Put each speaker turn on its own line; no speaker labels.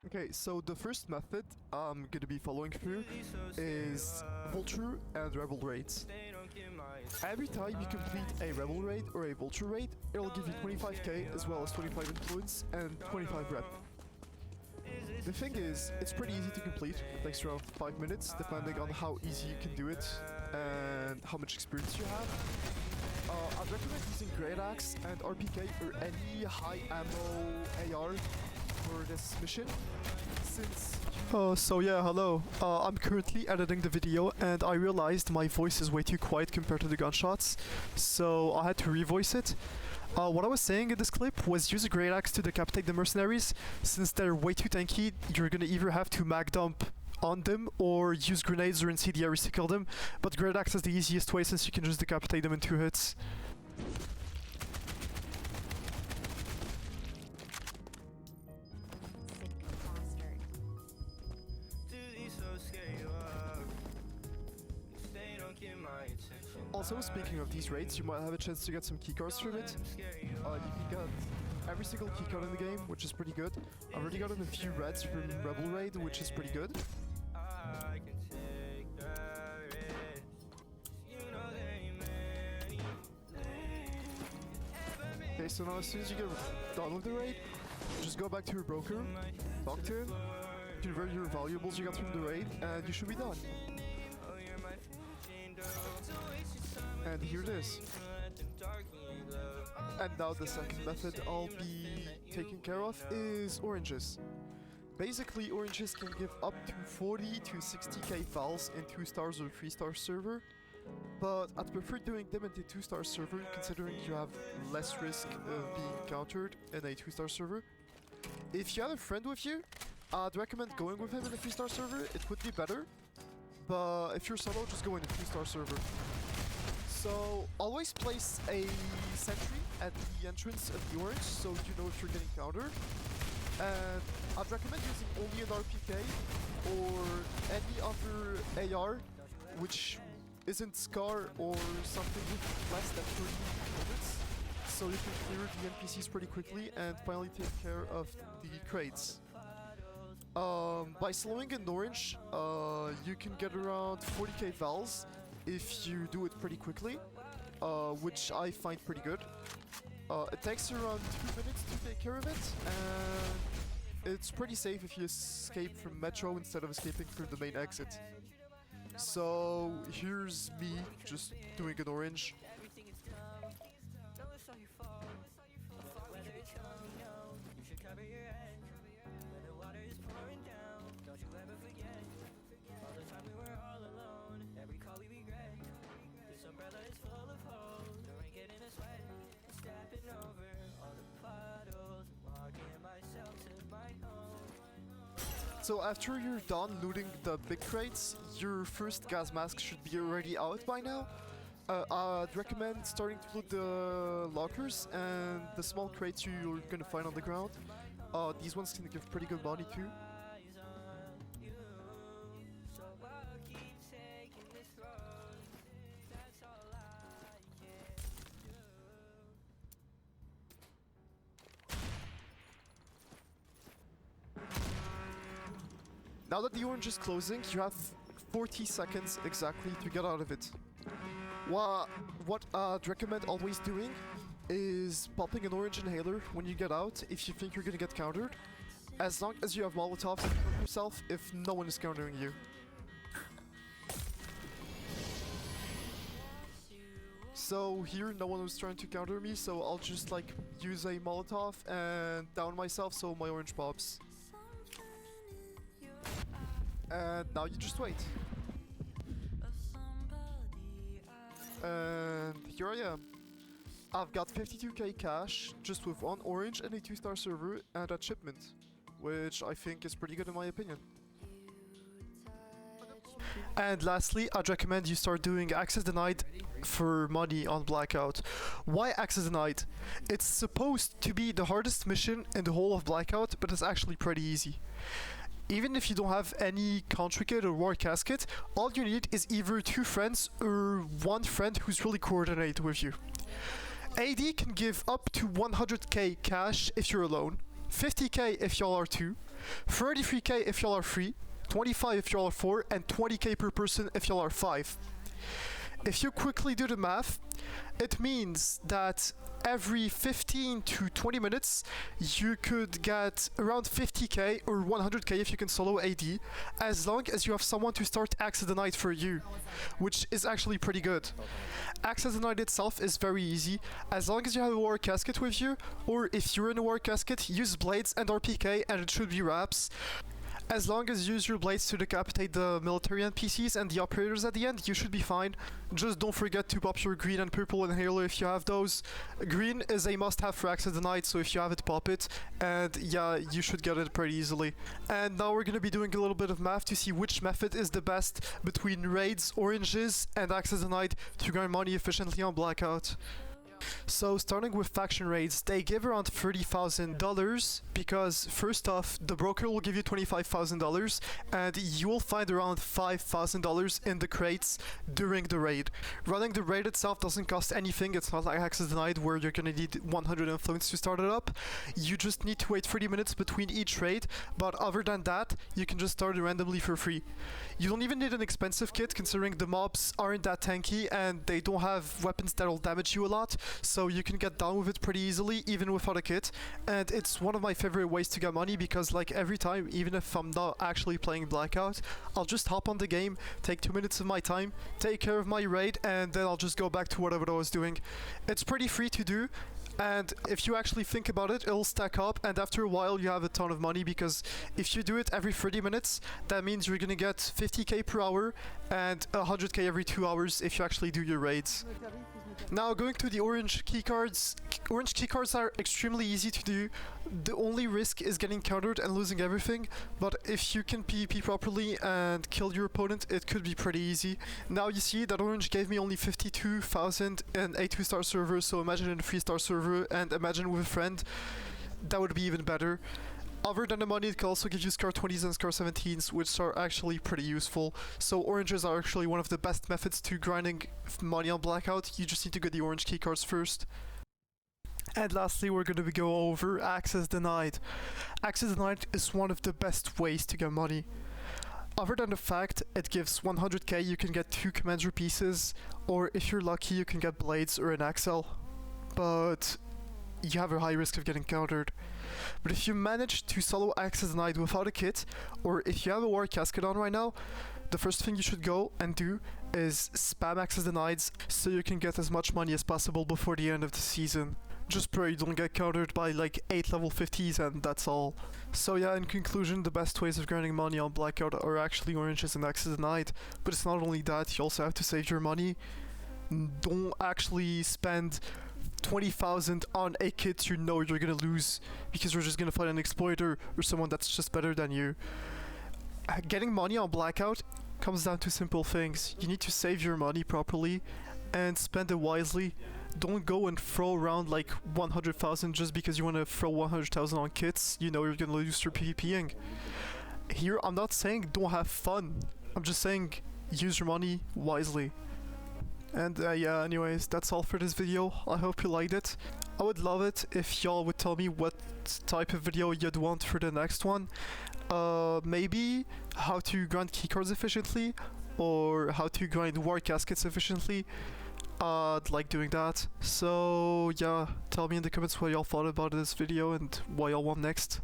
Okay, so the first method I'm gonna be following through is Vulture and Rebel raids. Every time you complete a Rebel raid or a Vulture raid, it'll give you 25k as well as 25 influence and 25 rep. The thing is, it's pretty easy to complete. It takes around 5 minutes, depending on how easy you can do it and how much experience you have. I'd recommend using Great Axe and RPK or any high ammo AR for this mission, since... so yeah, hello. I'm currently editing the video and I realized my voice is way too quiet compared to the gunshots, so I had to revoice it. What I was saying in this clip was use a Great Axe to decapitate the mercenaries. Since they're way too tanky, you're gonna either have to mag dump on them or use grenades or incendiaries to kill them, but Great Axe is the easiest way since you can just decapitate them in 2 hits. Also, speaking of these raids, you might have a chance to get some keycards from it. You can get every single keycard in the game, which is pretty good. I've already gotten a few reds from Rebel Raid, which is pretty good. Okay, so now as soon as you get done with the raid, just go back to your broker, talk to him, convert your valuables you got from the raid, and you should be done. And here it is. And now the second method I'll be taking care of is oranges. Basically, oranges can give up to 40 to 60k vals in 2 stars or 3-star server, but I'd prefer doing them in the 2-star server considering you have less risk of being countered in a 2-star server. If you have a friend with you, I'd recommend going with him in a 3-star server. It would be better, but if you're solo, just go in a 2-star server. So always place a sentry at the entrance of the orange so you know if you're getting countered. And I'd recommend using only an RPK or any other AR which isn't Scar or something with less than 30 minutes, so you can clear the NPCs pretty quickly and finally take care of the crates. By slowing an orange, you can get around 40k vals if you do it pretty quickly, which I find pretty good. It takes around 2 minutes to take care of it, and it's pretty safe if you escape from Metro instead of escaping from the main exit. So here's me just doing an orange. So after you're done looting the big crates, your first gas mask should be already out by now. I'd recommend starting to loot the lockers and the small crates you're gonna find on the ground. These ones can give pretty good money too. Now that the orange is closing, you have 40 seconds exactly to get out of it. What I'd recommend always doing is popping an orange inhaler when you get out if you think you're gonna get countered, as long as you have molotovs to cover yourself if no one is countering you. So here no one was trying to counter me, so I'll just like use a molotov and down myself so my orange pops. And now you just wait. And here I am. I've got 52k cash just with one orange and a 2-star server and a shipment, which I think is pretty good in my opinion. And lastly, I'd recommend you start doing access denied for money on Blackout. Why access denied? It's supposed to be the hardest mission in the whole of Blackout, but it's actually pretty easy. Even if you don't have any country kit or war casket, all you need is either 2 friends or 1 friend who's really coordinated with you. AD can give up to 100k cash if you're alone, 50k if y'all are 2, 33k if y'all are 3, 25 if y'all are 4, and 20k per person if y'all are 5. If you quickly do the math, it means that every 15 to 20 minutes you could get around 50k or 100k if you can solo AD, as long as you have someone to start Axe of the Night for you, which is actually pretty good. Axe of the Night itself is very easy, as long as you have a war casket with you, or if you're in a war casket, use blades and RPK and it should be wraps. As long as you use your blades to decapitate the military NPCs and the operators at the end, you should be fine. Just don't forget to pop your green and purple inhaler if you have those. Green is a must-have for Axe of the Night, so if you have it, pop it. And yeah, you should get it pretty easily. And now we're gonna be doing a little bit of math to see which method is the best between raids, oranges, and Axe of the Night to grind money efficiently on Blackout. So starting with faction raids, they give around $30,000 because first off, the broker will give you $25,000 and you will find around $5,000 in the crates during the raid. Running the raid itself doesn't cost anything, it's not like Axe of the Night where you're gonna need 100 influence to start it up. You just need to wait 30 minutes between each raid, but other than that, you can just start it randomly for free. You don't even need an expensive kit considering the mobs aren't that tanky and they don't have weapons that'll damage you a lot. So you can get down with it pretty easily even without a kit, and it's one of my favorite ways to get money because like every time, even if I'm not actually playing Blackout, I'll just hop on the game, take 2 minutes of my time, take care of my raid, and then I'll just go back to whatever I was doing. It's pretty free to do, and if you actually think about it, it'll stack up, and after a while you have a ton of money because if you do it every 30 minutes, that means you're gonna get 50k per hour and 100k every 2 hours if you actually do your raids. Now going to the orange keycards. Orange keycards are extremely easy to do. The only risk is getting countered and losing everything, but if you can PvP properly and kill your opponent, it could be pretty easy. Now you see that orange gave me only 52,000 in a 2-star server, so imagine in a 3-star server, and imagine with a friend, that would be even better. Other than the money, it can also give you Scar 20s and Scar 17s, which are actually pretty useful. So oranges are actually one of the best methods to grinding money on Blackout. You just need to get the orange keycards first. And lastly, we're going to go over Axe of the Night. Axe of the Night is one of the best ways to get money. Other than the fact it gives 100k, you can get 2 commander pieces, or if you're lucky, you can get blades or an axle. But you have a high risk of getting countered. But if you manage to solo Axe of the Night without a kit, or if you have a war casket on right now, the first thing you should go and do is spam Axe of the Nights so you can get as much money as possible before the end of the season. Just pray you don't get countered by like 8 level 50s and that's all. So yeah, in conclusion, the best ways of grinding money on Blackout are actually oranges and Axe of the Night, but it's not only that, you also have to save your money. Don't actually spend 20,000 on a kit you know you're gonna lose because you're just gonna find an exploiter or someone that's just better than you. Getting money on Blackout comes down to simple things. You need to save your money properly and spend it wisely. Don't go and throw around like 100,000 just because you want to throw 100,000 on kits you know you're gonna lose your PvPing. Here I'm not saying don't have fun, I'm just saying use your money wisely. And yeah, anyways, that's all for this video. I hope you liked it. I would love it if y'all would tell me what type of video you'd want for the next one. Maybe how to grind keycards efficiently, or how to grind war caskets efficiently. I'd like doing that. So yeah, tell me in the comments what y'all thought about this video and what y'all want next.